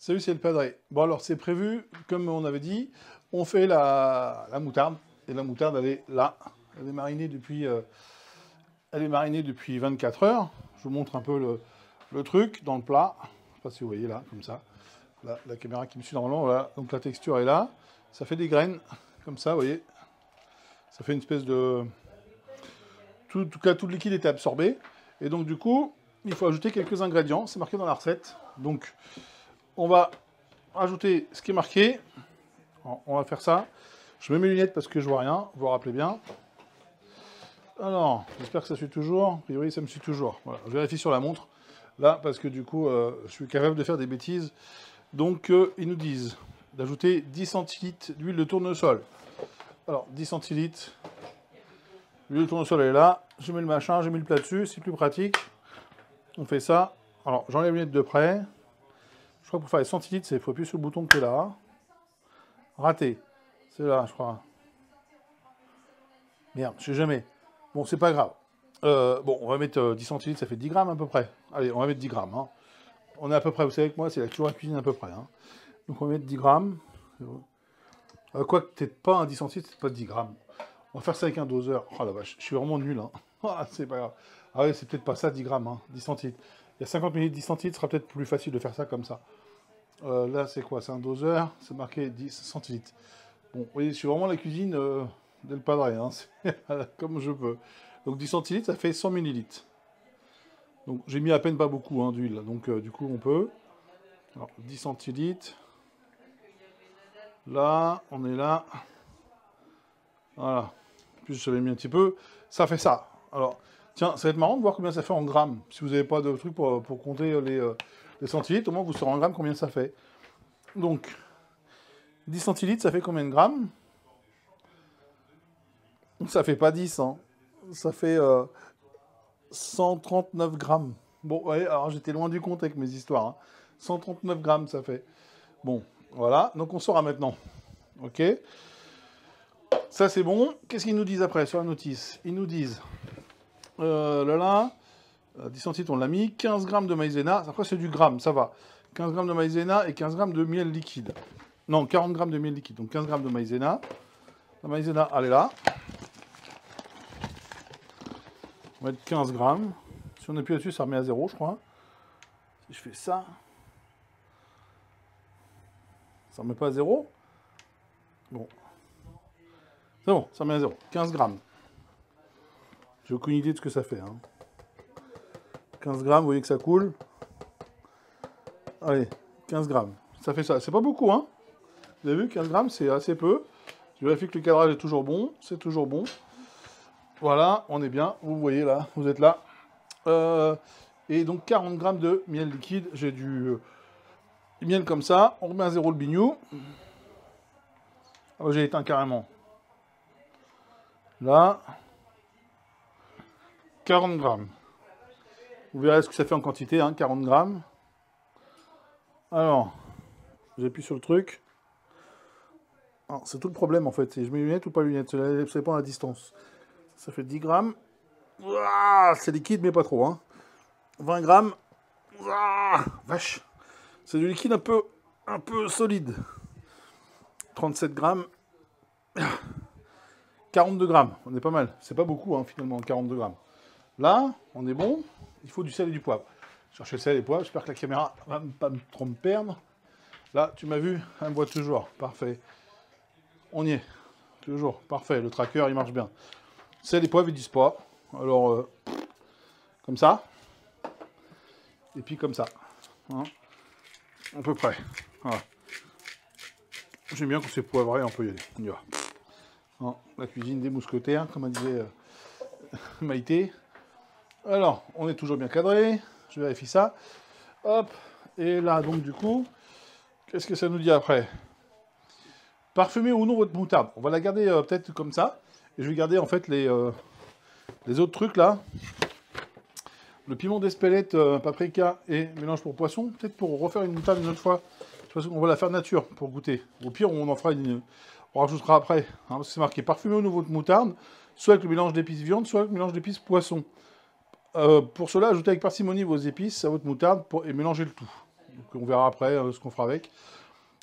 Salut, c'est le padré. Bon, alors, c'est prévu, comme on avait dit, on fait la moutarde. Et la moutarde, elle est là. Elle est marinée depuis 24 heures. Je vous montre un peu le truc dans le plat. Je ne sais pas si vous voyez là, comme ça. Là, la caméra qui me suit normalement, voilà. Donc la texture est là. Ça fait des graines, comme ça, vous voyez. Ça fait une espèce de... En tout cas, tout le liquide était absorbé. Et donc, du coup, il faut ajouter quelques ingrédients. C'est marqué dans la recette. Donc, on va rajouter ce qui est marqué. Alors, on va faire ça. Je mets mes lunettes parce que je vois rien. Vous vous rappelez bien. Alors, j'espère que ça suit toujours. A priori, ça me suit toujours. Voilà, je vérifie sur la montre. Là, parce que du coup, je suis capable de faire des bêtises. Donc, ils nous disent d'ajouter 10 centilitres d'huile de tournesol. Alors, 10 centilitres. L'huile de tournesol est là. Je mets le machin, j'ai mis le plat dessus. C'est plus pratique. On fait ça. Alors, j'enlève les lunettes de près. Je crois que pour faire les centilitres, il faut appuyer sur le bouton qui est là. Raté. C'est là, je crois. Merde, je sais jamais. Bon, c'est pas grave. Bon, on va mettre 10 centilitres, ça fait 10 grammes à peu près. Allez, on va mettre 10 grammes. Hein. On est à peu près, vous savez que moi, c'est toujours la cuisine à peu près. Hein. Donc on va mettre 10 grammes. Quoique, peut-être pas un 10 centilitres, c'est pas 10 grammes. On va faire ça avec un doseur. Oh la vache, je suis vraiment nul. Hein. Ah, c'est pas grave. Ah ouais, c'est peut-être pas ça, 10 grammes, hein, 10 centilitres. Il y a 50 ml, 10 centilitres, ce sera peut-être plus facile de faire ça comme ça. Là, c'est quoi? C'est un doseur, c'est marqué 10 centilitres. Bon, vous voyez, je suis vraiment la cuisine del padre, hein, comme je peux. Donc 10 centilitres, ça fait 100 millilitres. Donc j'ai mis à peine pas beaucoup hein, d'huile, donc du coup on peut. Alors 10 centilitres. Là, on est là. Voilà. En plus, je l'avais mis un petit peu. Ça fait ça. Alors, tiens, ça va être marrant de voir combien ça fait en grammes. Si vous n'avez pas de truc pour compter les centilitres, au moins vous saurez en grammes combien ça fait. Donc, 10 centilitres, ça fait combien de grammes? Ça fait pas 10, hein. Ça fait 139 grammes. Bon, ouais, alors j'étais loin du compte avec mes histoires. Hein. 139 grammes, ça fait. Bon, voilà. Donc on saura maintenant. OK. Ça, c'est bon. Qu'est-ce qu'ils nous disent après sur la notice? Ils nous disent, 10 centilitres, on l'a mis. 15 grammes de maïzena. Après, c'est du gramme, ça va. 15 grammes de maïzena et 15 grammes de miel liquide. Non, 40 grammes de miel liquide. Donc 15 grammes de maïzena. La maïzena, elle est là. On va mettre 15 grammes. Si on appuie là-dessus, ça remet à 0, je crois. Si je fais ça, ça ne remet pas à 0. Bon. C'est bon, ça remet à 0. 15 grammes. J'ai aucune idée de ce que ça fait. Hein. 15 grammes, vous voyez que ça coule. Allez, 15 grammes. Ça fait ça. C'est pas beaucoup, hein. Vous avez vu, 15 grammes, c'est assez peu. Je vérifie que le cadrage est toujours bon. C'est toujours bon. Voilà, on est bien. Vous voyez là, vous êtes là. Et donc 40 grammes de miel liquide. J'ai du miel comme ça. On remet à 0 le bignou. Ah, j'ai éteint carrément. Là. 40 grammes. Vous verrez ce que ça fait en quantité, hein, 40 grammes. Alors, j'appuie sur le truc. C'est tout le problème en fait. C'est je mets lunettes ou pas lunettes. Ça dépend de la distance. Ça fait 10 grammes. C'est liquide, mais pas trop. Hein. 20 grammes. Vache. C'est du liquide un peu solide. 37 grammes. 42 grammes. On est pas mal. C'est pas beaucoup, hein, finalement, 42 grammes. Là, on est bon. Il faut du sel et du poivre. Chercher le sel et le poivre. J'espère que la caméra va pas trop me perdre. Là, tu m'as vu. Elle me voit toujours. Parfait. On y est. Toujours. Parfait. Le tracker, il marche bien. Sel et poivre, ils disent pas. Alors, comme ça. Et puis comme ça. Hein, à peu près. Voilà. J'aime bien quand c'est poivré, on peut y aller. On y va. Hein, la cuisine des mousquetaires, comme disait Maïté. Alors, on est toujours bien cadré. Je vérifie ça. Hop. Et là, donc, du coup, qu'est-ce que ça nous dit après? Parfumer ou non votre moutarde. On va la garder peut-être comme ça. Et je vais garder, en fait, les autres trucs, là. Le piment d'Espelette, paprika et mélange pour poisson. Peut-être pour refaire une moutarde une autre fois. On va la faire nature pour goûter. Au pire, on en fera une... On rajoutera après. Hein, parce que c'est marqué parfumer au nouveau de moutarde, soit avec le mélange d'épices viande, soit avec le mélange d'épices poisson. Pour cela, ajoutez avec parcimonie vos épices à votre moutarde et mélangez le tout. Donc on verra après ce qu'on fera avec.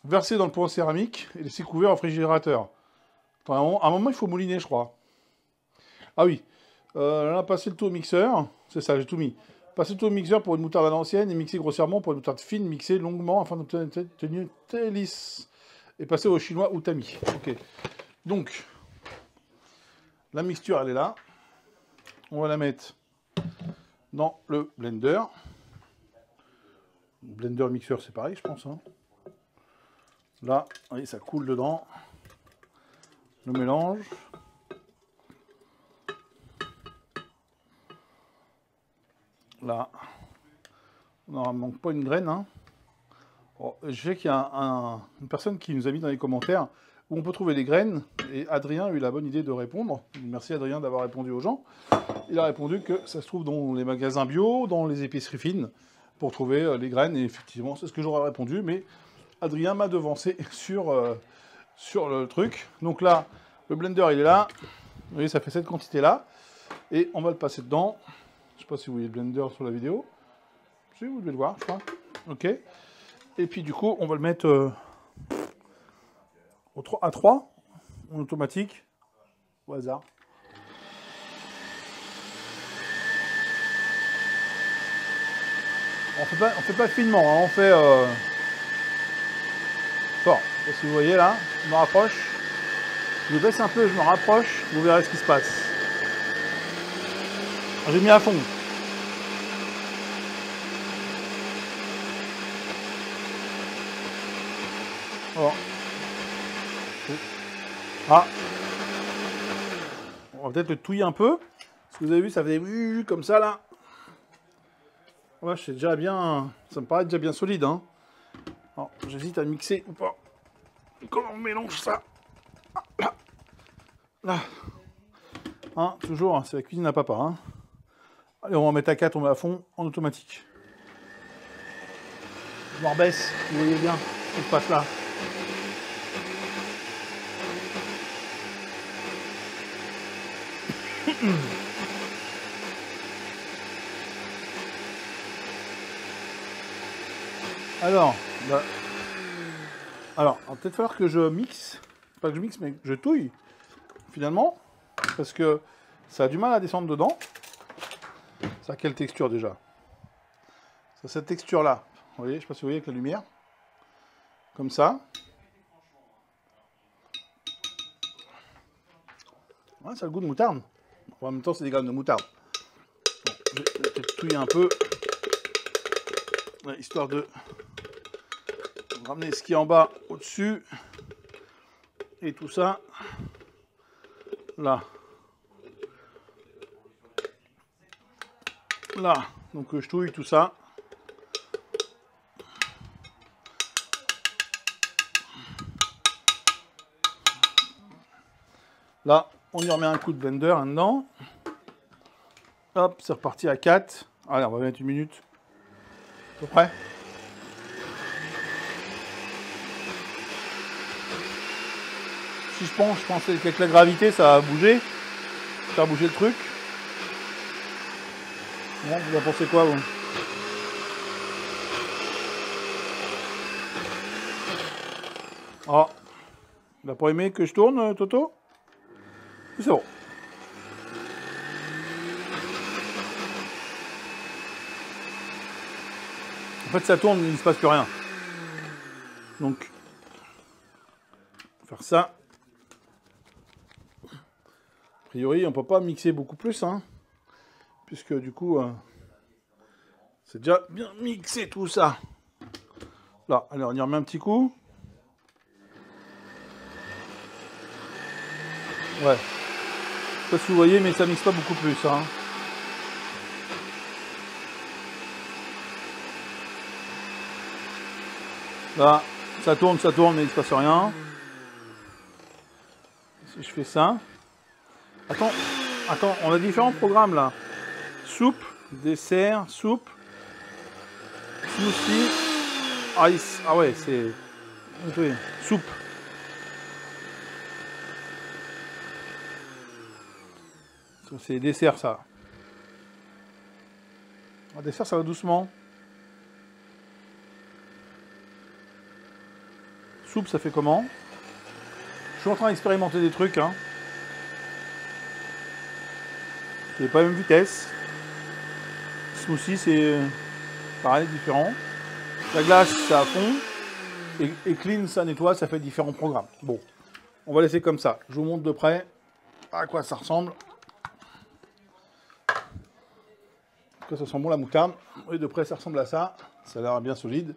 Verser dans le pot en céramique et laisser couvert au réfrigérateur. Attends, à un moment, il faut mouliner, je crois. Ah oui. Là, passer le tout au mixeur. C'est ça, j'ai tout mis. Passer le tout au mixeur pour une moutarde à l'ancienne et mixer grossièrement pour une moutarde fine, mixer longuement afin d'obtenir une tenue très lisse. Et passer au chinois ou tamis. Ok. Donc, la mixture, elle est là. On va la mettre dans le blender. Blender mixeur, c'est pareil, je pense. Hein. Là, vous voyez, ça coule dedans. Le mélange. Là, on n'en manque pas une graine. Hein. Bon, je sais qu'il y a une personne qui nous a mis dans les commentaires où on peut trouver des graines. Et Adrien a eu la bonne idée de répondre. Merci Adrien d'avoir répondu aux gens. Il a répondu que ça se trouve dans les magasins bio, dans les épiceries fines, pour trouver les graines. Et effectivement, c'est ce que j'aurais répondu. Mais Adrien m'a devancé sur le truc. Donc là, le blender, il est là. Vous voyez, ça fait cette quantité-là. Et on va le passer dedans. Je ne sais pas si vous voyez le blender sur la vidéo. Si, vous devez le voir, je crois. Ok. Et puis, du coup, on va le mettre à 3, en automatique, au hasard. On fait pas finement, hein, on fait fort. Je sais pas si vous voyez là, je me rapproche. Je baisse un peu, je me rapproche, vous verrez ce qui se passe. J'ai mis à fond. Oh. Ah. On va peut-être le touiller un peu. Parce que vous avez vu, ça faisait comme ça là. Ouais, c'est déjà bien. Ça me paraît déjà bien solide. Hein. J'hésite à mixer ou pas. Comment on mélange ça? Là. Là. Hein, toujours, c'est la cuisine à papa. Hein. Allez, on va mettre à 4, on met à fond en automatique. Je me rebaisse, vous voyez bien ce qui se passe là. Alors, alors, il va peut-être falloir que je mixe, pas que je mixe, mais que je touille, finalement, parce que ça a du mal à descendre dedans. Ça a quelle texture déjà? Ça a cette texture-là. Vous voyez, je ne sais pas si vous voyez avec la lumière. Comme ça. Ouais, ça a le goût de moutarde. En même temps, c'est des graines de moutarde. Bon, je vais peut-être touiller un peu, histoire de ramener ce qui est en bas au-dessus. Et tout ça. Là. Là. Donc je touille tout ça. Là, on y remet un coup de blender là-dedans. Hop, c'est reparti à 4. Allez, on va mettre une minute. À peu près. Si je pense qu'avec la gravité, ça va bouger. Faire bouger le truc. Bon, vous en pensez quoi, vous? Ah, il n'a pas aimé que je tourne, Toto? C'est bon. En fait, ça tourne, il ne se passe plus rien. Donc, faire ça. A priori, on ne peut pas mixer beaucoup plus, hein, puisque du coup, c'est déjà bien mixé tout ça. Là, allez, on y remet un petit coup. Ouais. Je sais pas si vous voyez, mais ça mixe pas beaucoup plus, hein. Là, ça tourne, mais il ne se passe rien. Si je fais ça. Attends, on a différents programmes là. Soupe, dessert, soupe, smoothie, ice. Ah ouais, c'est... Soupe. C'est dessert ça. Un dessert, ça va doucement. soupe, ça fait comment? Je suis en train d'expérimenter des trucs, hein. C'est pas la même vitesse. Smoothie, c'est pareil, différent. La glace, c'est à fond. Et clean, ça nettoie, ça fait différents programmes. Bon, on va laisser comme ça. Je vous montre de près à quoi ça ressemble. Que ça sent bon la moutarde. Oui, de près, ça ressemble à ça. Ça a l'air bien solide.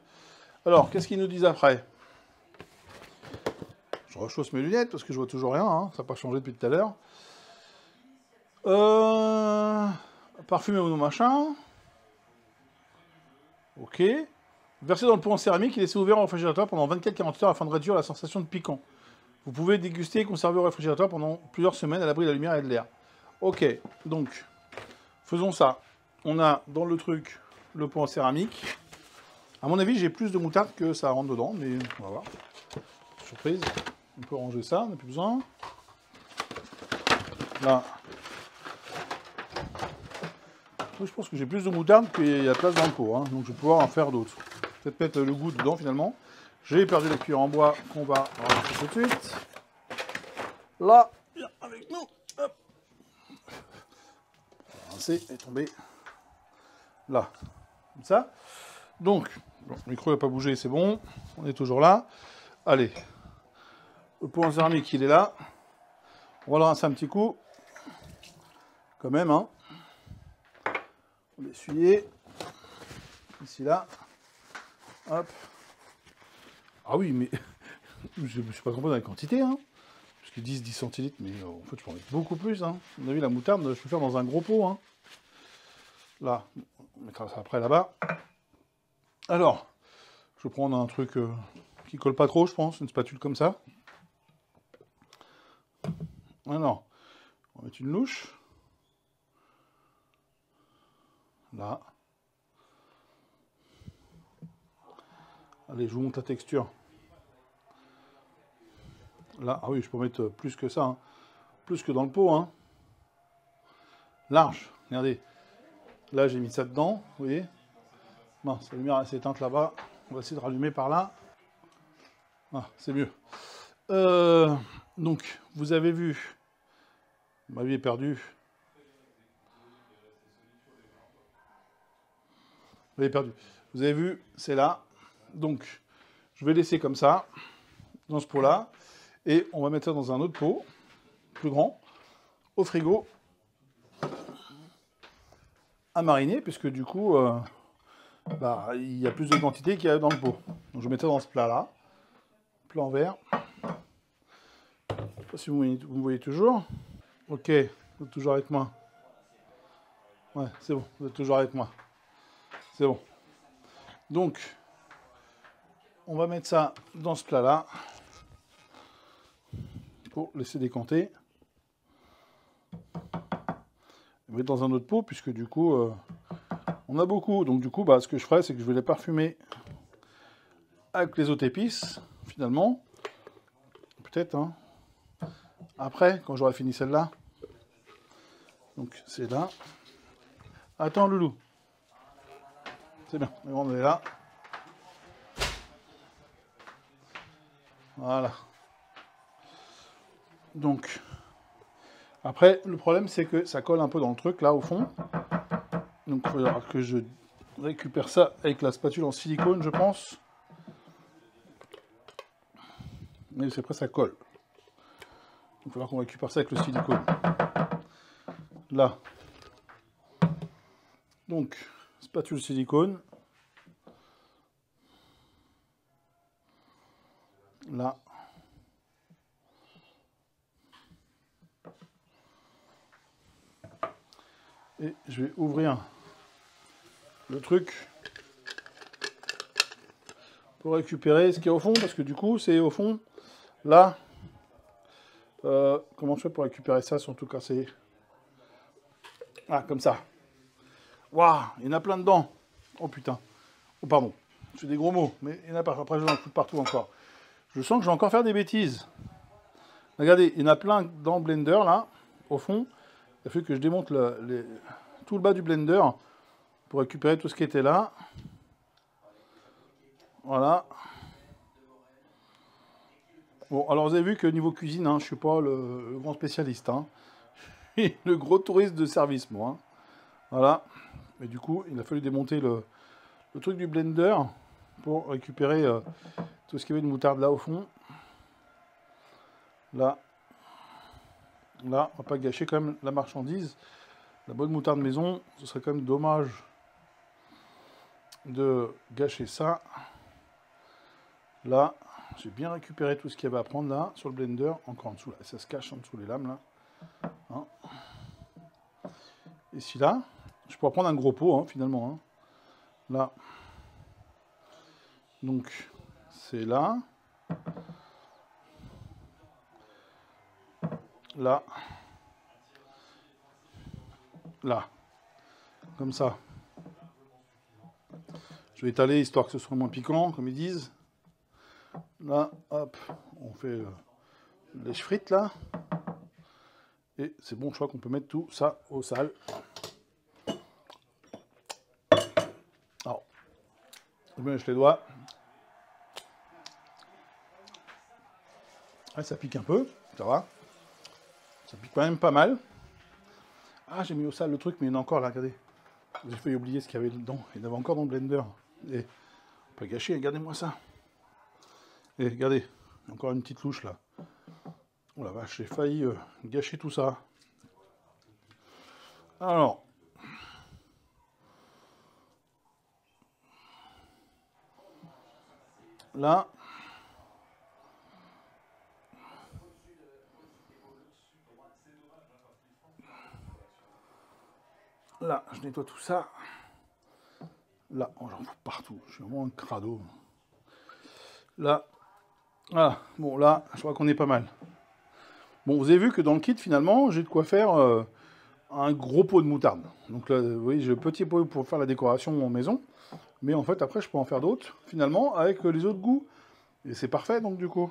Alors, qu'est-ce qu'ils nous disent après? Je rechausse mes lunettes parce que je vois toujours rien. Hein. Ça n'a pas changé depuis tout à l'heure. Parfumé ou non machin. Ok. Versé dans le pot en céramique et laissé ouvert au réfrigérateur pendant 24-48 heures afin de réduire la sensation de piquant. Vous pouvez déguster et conserver au réfrigérateur pendant plusieurs semaines à l'abri de la lumière et de l'air. Ok, donc, faisons ça. On a dans le truc le pot en céramique. À mon avis, j'ai plus de moutarde que ça rentre dedans, mais on va voir. Surprise. On peut ranger ça, on n'a plus besoin. Là. Je pense que j'ai plus de moutarde qu'il y a de place dans le pot, hein, donc je vais pouvoir en faire d'autres. Peut-être mettre le goût dedans finalement. J'ai perdu la cuillère en bois qu'on va rajouter tout de suite. Là, viens avec nous. Hop. C'est tombé là, comme ça. Donc, bon, le micro n'a pas bougé, c'est bon. On est toujours là. Allez, le pot en céramique, il est là. On va le rincer un petit coup, quand même. Hein. On va l'essuyer. Ici, là. Hop. Ah oui, mais je ne suis pas compris dans la quantité. Hein. Parce qu'ils disent 10 centilitres, mais en fait, je peux en mettre beaucoup plus. Hein. On a vu la moutarde, je peux faire dans un gros pot. Hein. Là, on mettra ça après là-bas. Alors, je vais prendre un truc qui colle pas trop, je pense, une spatule comme ça. Alors, on va mettre une louche. Là. Allez, je vous montre la texture. Là, ah oui, je peux mettre plus que ça. Hein. Plus que dans le pot. Hein. Large, regardez. Là, j'ai mis ça dedans, vous voyez. Bon, sa lumière s'est éteinte là-bas. On va essayer de rallumer par là. Ah, c'est mieux. Donc, vous avez vu. Ma vie est perdue. Vous avez perdu. Vous avez vu, c'est là. Donc, je vais laisser comme ça, dans ce pot-là. Et on va mettre ça dans un autre pot, plus grand, au frigo, à mariner, puisque du coup, il y a plus de quantité qu'il y a dans le pot. Donc, je vais mettre ça dans ce plat-là. Plat en verre. Je ne sais pas si vous me voyez toujours. Ok, vous êtes toujours avec moi. Ouais, c'est bon, vous êtes toujours avec moi. C'est bon. Donc, on va mettre ça dans ce plat-là pour laisser décanter. On va mettre dans un autre pot, puisque du coup, on a beaucoup. Donc du coup, ce que je ferai, c'est que je vais les parfumer avec les autres épices, finalement. Peut-être, hein. Après, quand j'aurai fini celle-là. Donc, c'est là. Attends, loulou. C'est bien, on est là. Voilà. Donc, après, le problème, c'est que ça colle un peu dans le truc, là, au fond. Donc, il faudra que je récupère ça avec la spatule en silicone, je pense. Mais c'est après, ça colle. Donc, il va falloir qu'on récupère ça avec le silicone. Là. Donc, spatule silicone. Là. Et je vais ouvrir le truc pour récupérer ce qui est au fond, parce que du coup, c'est au fond, là. Comment je fais pour récupérer ça sans tout casser? Ah, comme ça. Waouh, il y en a plein dedans. Oh putain. Oh pardon, je fais des gros mots, mais il y en a pas. Après, je vais en foutre partout encore. Je sens que je vais encore faire des bêtises. Regardez, il y en a plein dans le blender, là, au fond. Il a fallu que je démonte tout le bas du blender pour récupérer tout ce qui était là. Voilà. Bon, alors vous avez vu que niveau cuisine, hein, je suis pas le grand spécialiste. Hein. Je suis le gros touriste de service, moi. Hein. Voilà. Et du coup, il a fallu démonter le truc du blender pour récupérer tout ce qu'il y avait de moutarde là au fond. Là. Là, on va pas gâcher quand même la marchandise. La bonne moutarde maison, ce serait quand même dommage de gâcher ça. Là, j'ai bien récupéré tout ce qu'il y avait à prendre là, sur le blender, encore en dessous, là. Ça se cache en dessous les lames là. Hein. Ici là, je pourrais prendre un gros pot hein, finalement. Hein. Là. Donc, c'est là. Là. Là. Comme ça. Je vais étaler histoire que ce soit moins piquant, comme ils disent. Là, hop, on fait les frites là. Et c'est bon, je crois qu'on peut mettre tout ça au sale. Alors, je me lèche les doigts. Ouais, ça pique un peu, ça va. Ça pique quand même pas mal. Ah, j'ai mis au sale le truc, mais il y en a encore là, regardez. J'ai failli oublier ce qu'il y avait dedans. Il y en avait encore dans le blender. Et pas gâcher, regardez-moi ça. Et regardez, il y a encore une petite louche là. Oh la vache, j'ai failli gâcher tout ça. Alors. Là. Là, je nettoie tout ça. Là, oh, j'en fous partout. Je suis vraiment un crado. Là. Voilà. Bon, là, je crois qu'on est pas mal. Bon, vous avez vu que dans le kit, finalement, j'ai de quoi faire un gros pot de moutarde. Donc là, vous voyez, j'ai le petit pot pour faire la décoration en maison. Mais en fait, après, je peux en faire d'autres, finalement, avec les autres goûts. Et c'est parfait, donc, du coup.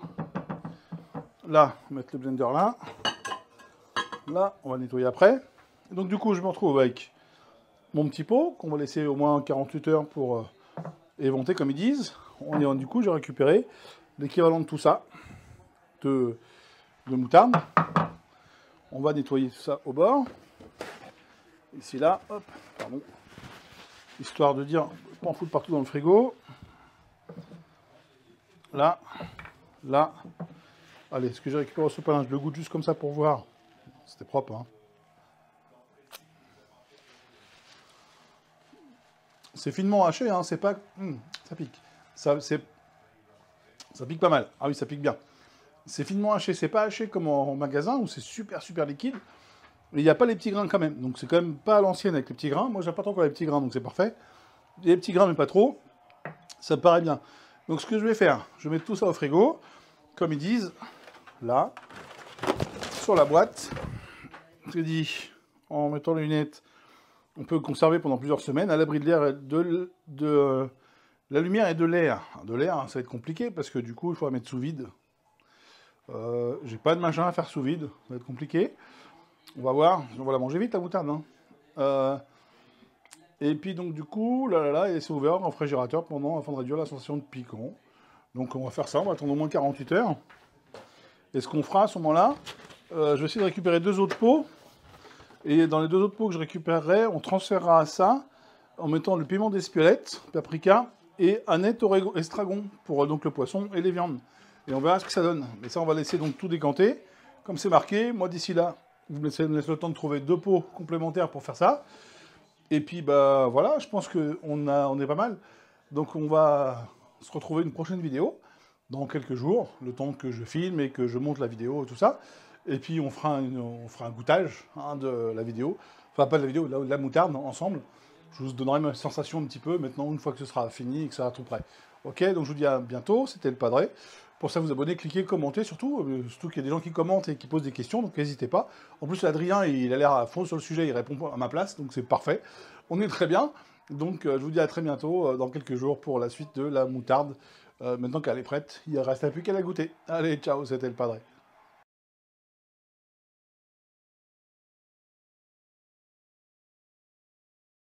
Là, on va mettre le blender là. Là, on va nettoyer après. Donc, du coup, je me retrouve avec mon petit pot, qu'on va laisser au moins 48 heures pour éventer, comme ils disent. Du coup, j'ai récupéré l'équivalent de tout ça, de moutarde. On va nettoyer tout ça au bord. Ici, là, hop, pardon. Histoire de dire, pas en foutre partout dans le frigo. Là, là. Allez, ce que j'ai récupéré au sopalin, je le goûte juste comme ça pour voir. C'était propre, hein. C'est finement haché, hein, c'est pas... ça pique. Ça pique pas mal. Ah oui, ça pique bien. C'est finement haché, c'est pas haché comme en magasin où c'est super liquide. Mais il n'y a pas les petits grains quand même. Donc c'est quand même pas à l'ancienne avec les petits grains. Moi, j'apporte encore les petits grains, donc c'est parfait. Il y a les petits grains, mais pas trop. Ça me paraît bien. Donc ce que je vais faire, je vais mettre tout ça au frigo. Comme ils disent, là, sur la boîte. C'est dit, en mettant les lunettes, on peut conserver pendant plusieurs semaines à l'abri de l'air, de la lumière et de l'air. De l'air, ça va être compliqué parce que du coup, il faudra mettre sous vide. J'ai pas de machin à faire sous vide, ça va être compliqué. On va voir, on va la manger vite la moutarde. Hein. Et puis donc du coup, là, et c'est ouvert en réfrigérateur afin de réduire la sensation de piquant. Donc on va faire ça, on va attendre au moins 48 heures. Et ce qu'on fera à ce moment-là, je vais essayer de récupérer 2 autres pots. Et dans les 2 autres pots que je récupérerai, on transférera à ça en mettant le piment d'Espelette, paprika et aneth estragon pour donc le poisson et les viandes. Et on verra ce que ça donne. Mais ça, on va laisser donc tout décanter. Comme c'est marqué, moi d'ici là, vous me laissez le temps de trouver 2 pots complémentaires pour faire ça. Et puis, bah voilà, je pense qu'on est pas mal. Donc on va se retrouver une prochaine vidéo dans quelques jours, le temps que je filme et que je monte la vidéo et tout ça. Et puis on fera un goûtage hein, de la vidéo. Enfin, pas de la vidéo, de la moutarde ensemble. Je vous donnerai ma sensation un petit peu maintenant, une fois que ce sera fini et que ça sera tout prêt. Ok, donc je vous dis à bientôt, c'était le Padré. Pour ça, vous abonner, cliquez, commentez surtout. Surtout qu'il y a des gens qui commentent et qui posent des questions, donc n'hésitez pas. En plus, Adrien, il a l'air à fond sur le sujet, il répond à ma place, donc c'est parfait. On est très bien. Donc je vous dis à très bientôt, dans quelques jours, pour la suite de la moutarde. Maintenant qu'elle est prête, il ne reste plus qu'à la goûter. Allez, ciao, c'était le Padré.